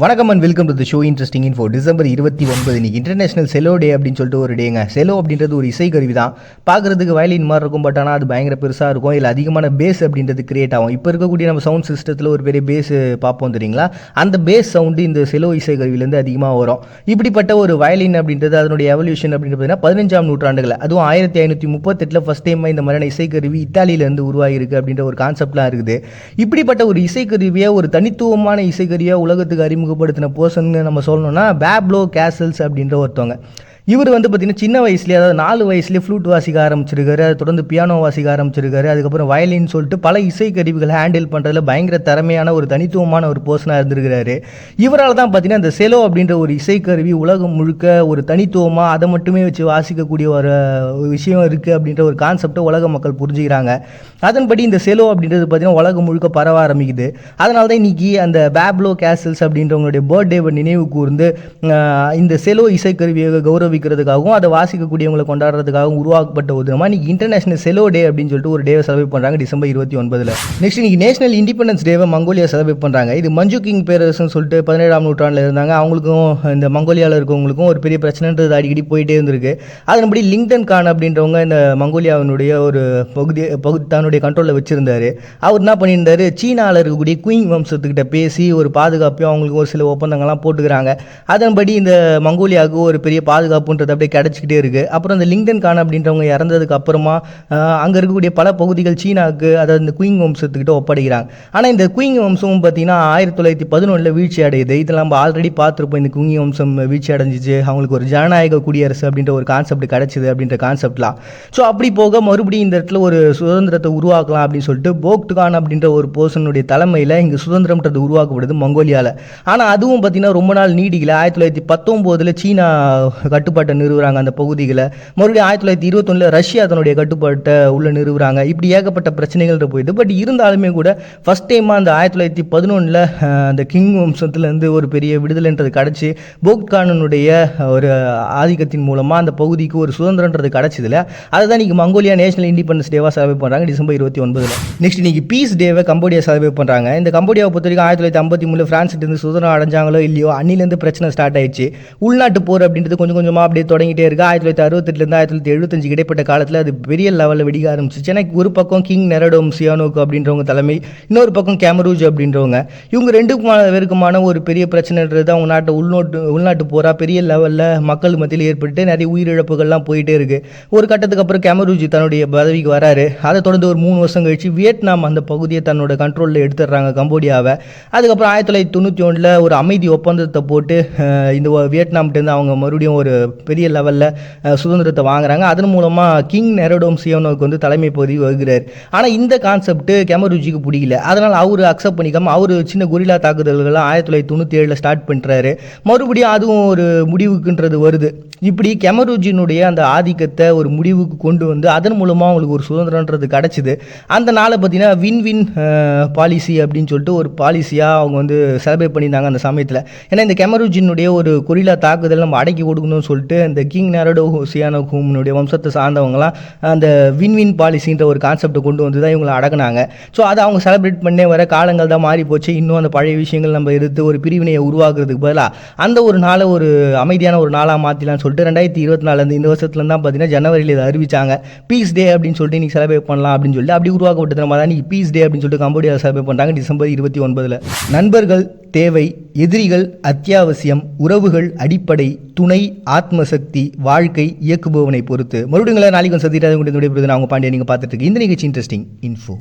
வணக்கம் and welcome to the show interesting info. December 29 இன்னைக்கு international sello டே அப்படின்னு சொல்லிட்டு ஒரு டேங்க. செலோ அப்படின்றது ஒரு இசை கருவி தான். பார்க்குறதுக்கு வயலின் மாதிரி இருக்கும், பட் ஆனால் அது பயங்கர பெருசாக இருக்கும். இல்லை அதிகமான பேஸ் அப்படின்றது கிரியேட் ஆகும். இப்போ இருக்கக்கூடிய நம்ம சவுண்ட் சிஸ்டத்தில் ஒரு பெரிய பேஸ் பார்ப்போம் தெரியுங்களா, அந்த பேஸ் சவுண்டு இந்த செலோ இசை கருவிலேருந்து அதிகமாக வரும். இப்படிப்பட்ட ஒரு வயலின் அப்படின்றது அதனுடைய எவல்யூஷன் அப்படின்றது பார்த்தீங்கன்னா 15ஆம் நூற்றாண்டுகள், அதுவும் 1538 ஃபஸ்ட் டைம் இந்த மாதிரியான இசைக்கருவி இத்தாலியிலேருந்து உருவாகிருக்கு அப்படின்ற ஒரு கான்செப்ட்லாம் இருக்குது. இப்படிப்பட்ட ஒரு இசைக்கருவியை ஒரு தனித்துவமான இசைக்கருவியாக உலகத்துக்கு அறிமுகப்படுத்தின பர்சன் நம்ம சொல்லணும்னா பேப்லோ கேசல்ஸ் அப்படின்ற ஒருத்தவங்க. இவர் பார்த்திங்கன்னா சின்ன வயசுலேயே, அதாவது 4 வயசுலேயே ஃப்ளூட் வாசிக்க ஆரம்பிச்சிருக்காரு. அதை தொடர்ந்து பியானோ வாசிக்க ஆரம்பிச்சிருக்காரு. அதுக்கப்புறம் வயலின் சொல்லிட்டு பல இசைக்கருவிகளை ஹேண்டில் பண்ணுறதுல பயங்கர திறமையான ஒரு தனித்துவமான ஒரு பர்சனாக இருந்திருக்கிறாரு. இவரால் தான் பார்த்திங்கன்னா இந்த செலோ அப்படின்ற ஒரு இசைக்கருவி உலகம் முழுக்க ஒரு தனித்துவமாக அதை மட்டுமே வச்சு வாசிக்கக்கூடிய ஒரு விஷயம் இருக்குது அப்படின்ற ஒரு கான்செப்டை உலக மக்கள் புரிஞ்சுக்கிறாங்க. அதன்படி இந்த செலோ அப்படின்றது பார்த்திங்கன்னா உலகம் முழுக்க பரவ ஆரம்பிக்குது. அதனால தான் இன்றைக்கி அந்த பேப்லோ கேசல்ஸ் அப்படின்றவங்களுடைய பர்த்டேவை நினைவு கூர்ந்து இந்த செலோ இசைக்கருவியை கௌரவிக்கிறதுக்காகவும் அதை வாசிக்கக்கூடியவங்களை கொண்டாடுறதுக்காகவும் உருவாக்கப்பட்ட ஒரு தினமாக இன்றைக்கி இன்டர்நேஷனல் செலோ டே அப்படின்னு சொல்லிட்டு ஒரு டேவை செலிப்ரேட் பண்ணுறாங்க டிசம்பர் 29. நெக்ஸ்ட் இன்றைக்கி நேஷனல் இண்டிபெண்டன்ஸ் டேவை மங்கோலியா செலிப்ரேட் பண்ணுறாங்க. இது மஞ்சு கிங் பேரரசுன்னு சொல்லிட்டு 17ஆம் நூற்றாண்டில் இருந்தாங்க. அவங்களுக்கும் இந்த மங்கோலியாவில் இருக்கவங்களுக்கும் ஒரு பெரிய பிரச்சனைன்றது அடிக்கடி போயிட்டே இருந்திருக்கு. அதன்படி லிங்டன் கான் அப்படின்றவங்க இந்த மங்கோலியாவினுடைய ஒரு தன்னுடைய கண்ட்ரோலில் வச்சுருந்தார். அவர் என்ன பண்ணியிருந்தார், சீனாவில் இருக்கக்கூடிய குயிங் வம்சத்துக்கிட்ட பேசி ஒரு பாதுகாப்பையும் அவங்களுக்கு ஒரு சில ஒப்பந்தங்கள்லாம் போட்டுக்கிறாங்க. அதன்படி இந்த மங்கோலியாவுக்கு ஒரு பெரிய பாதுகாப்புன்றது அப்படியே கிடச்சிக்கிட்டே இருக்குது. அப்புறம் இந்த லிங்டன் கான் அப்படின்றவங்க இறந்ததுக்கு அப்புறமா அங்கே இருக்கக்கூடிய பல பகுதிகள் சீனாவுக்கு, அதாவது இந்த குயிங் வம்சத்துக்கிட்ட ஒப்படைக்கிறாங்க. ஆனால் இந்த குயிங் வம்சம் பார்த்தீங்கன்னா 1911 வீழ்ச்சி அடையுது. இதெல்லாம் நம்ம ஆல்ரெடி பார்த்துருப்போம். இந்த குயிங் வம்சம் வீழ்ச்சி அடைஞ்சிச்சு, அவங்களுக்கு ஒரு ஜனநாயக குடியரசு அப்படின்ற ஒரு கான்செப்ட் கிடச்சிது அப்படின்ற கான்செப்ட்லாம். ஸோ அப்படி போக மறுபடியும் இந்த இடத்துல ஒரு சுதந்திரத்தை உருவாக்கலாம் அப்படின்னு சொல்லிட்டு போக்ட்கான் அப்படின்ற ஒரு பர்சனுடைய தலைமையில் இங்கே சுதந்திரம்ன்றது உருவாக்கப்படுது மங்கோலியாவில். ஆனால் அதுவும் பார்த்தீங்கன்னா ரொம்ப நாள் நீடிக்கல. 1919 சீனா கட்டுப்பாட்டை நிறுவுறாங்க அந்த பகுதிகளை. மறுபடியும் 1921 ரஷ்யா தன்னுடைய கட்டுப்பாட்டை உள்ள நிறுவுறாங்க. இப்படி ஏகப்பட்ட பிரச்சனைகள் போயிடுது. பட் இருந்தாலுமே கூட ஃபஸ்ட் டைமாக அந்த 1911 அந்த கிங் வம்சத்துலேருந்து ஒரு பெரிய விடுதலைன்றது கிடச்சி போக்ட்கானுடைய ஒரு ஆதிக்கத்தின் மூலமாக அந்த பகுதிக்கு ஒரு சுதந்திரன்றது கிடச்சிதில்ல. அதை தான் இன்றைக்கி மங்கோலியா நேஷனல் இண்டிபெண்டன்ஸ் டேவாக செலிப்ரேட் பண்ணுறாங்க டிசம்பர் 29. நெக்ஸ்ட் இன்றைக்கி பீஸ் டேவை கம்போடியா செலிப்ரேட் பண்ணுறாங்க. இந்த கம்போடியாவை பொறுத்த வரைக்கும் 1953 ஃப்ரான்ஸ்கிட்டேருந்து சுதந்திரம் அடைஞ்சாங்களோ இல்லையோ, அன்னிலேருந்து பிரச்சனை ஸ்டார்ட் ஆயிடுச்சு. உள்நாட்டு போர் அப்படின்றது கொஞ்சம் கொஞ்சமாக அப்படியே தொடங்கிட்டே இருக்குது. 1968 1975 இடைப்பட்ட காலத்தில் அது பெரிய லெவலில் வெடிக்க ஆரம்பிச்சிச்சு. ஏன்னா ஒரு பக்கம் கிங் நெரடோம் சியானோக்கு அப்படின்றவங்க தலைமை, இன்னொரு பக்கம் கேமரூஜ் அப்படின்றவங்க, இவங்க பேருக்குமான ஒரு பெரிய பிரச்சனைன்றது அவங்க நாட்டை உள்நாட்டு போராக பெரிய லெவலில் மக்கள் மத்தியில் ஏற்பட்டு நிறைய உயிரிழப்புகள்லாம் போயிட்டே இருக்குது. ஒரு கட்டத்துக்கு அப்புறம் கேமரூஜ் தன்னுடைய பதவிக்கு வராரு. அதை தொடர்ந்து ஒரு 3 வருஷம் கழிச்சு வியட்நாம் அந்த பகுதியை தன்னோட கண்ட்ரோலில் எடுத்துடுறாங்க கம்போடியாவை. அதுக்கப்புறம் 1991 ஒரு அமைதி ஒப்பந்தத்தை போட்டு இந்த வியட்நாம்கிட்டேருந்து அவங்க மறுபடியும் ஒரு பெரிய லெவலில் சுதந்திரத்தை வாங்குறாங்க. அதன் மூலமாக கிங் நெரடோம் சியோனோக்கு தலைமை பதவி வகுக்கிறார். ஆனால் இந்த கான்செப்ட் கேமரூஜிக்கு பிடிக்கல. அதனால் அவர் அக்செப்ட் பண்ணிக்காமல் அவர் சின்ன கொரில்லா தாக்குதல்களை 1997 ஸ்டார்ட் பண்ணுறாரு. மறுபடியும் அதுவும் ஒரு முடிவுக்குன்றது வருது. இப்படி கேமரூஜினுடைய அந்த ஆதிக்கத்தை ஒரு முடிவுக்கு கொண்டு வந்து அதன் மூலமாக அவங்களுக்கு ஒரு சுதந்திரன்றது கிடச்சிது. அந்த நாளை பார்த்தீங்கன்னா வின் பாலிசி அப்படின்னு சொல்லிட்டு ஒரு பாலிசியாக அவங்க செலிப்ரேட் பண்ணியிருந்தாங்க அந்த சமயத்தில். ஏன்னா இந்த கேமரூஜினுடைய ஒரு கொரில்லா தாக்குதல் நம்ம அடக்கி கொடுக்கணும்னு சொல்லிட்டு இந்த கிங் நெரடோ சியானோகும்னுடைய வம்சத்தை சார்ந்தவங்களாம் அந்த வின் பாலிசின்ற ஒரு கான்செப்டை கொண்டு வந்து தான் இவங்களை அடக்குனாங்க. ஸோ அதை அவங்க செலிப்ரேட் பண்ணே வர காலங்கள் தான் மாறி போச்சு. இன்னும் அந்த பழைய விஷயங்கள் நம்ம எடுத்து ஒரு பிரிவினையை உருவாக்குறதுக்கு பதிலாக அந்த ஒரு நாளை ஒரு அமைதியான ஒரு நாளாக மாற்றிலான்னு சொல்லிட்டு 2024 இந்த வருஷத்துலேருந்து தான் பார்த்தீங்கன்னா ஜனவரியில் இதை அறிவிச்சாங்க. பீஸ் டே அப்படின்னு சொல்லிட்டு இன்றைக்கி செலிப்ரேட் பண்ணலாம் அப்படின்னு சொல்லிட்டு அப்படி உருவாக்கப்பட்டது. நம்ம தான் இன்றைக்கி பீஸ் டே அப்படின்னு சொல்லிட்டு கம்போடியா செலிப்ரேட் பண்ணுறாங்க டிசம்பர் 29. நண்பர்கள் தேவை, எதிரிகள் அத்தியாவசியம், உறவுகள் அடிப்படை, துணை ஆத்மசக்தி, வாழ்க்கை இயக்குபவனை பொறுத்து. மறுபடியும் நாளைக்கு சந்திட்டு அவங்க பாண்டிய நீங்கள் பார்த்துட்டு இருக்கு இந்த நிகழ்ச்சி இன்ட்ரெஸ்டிங் இன்ஃபோ.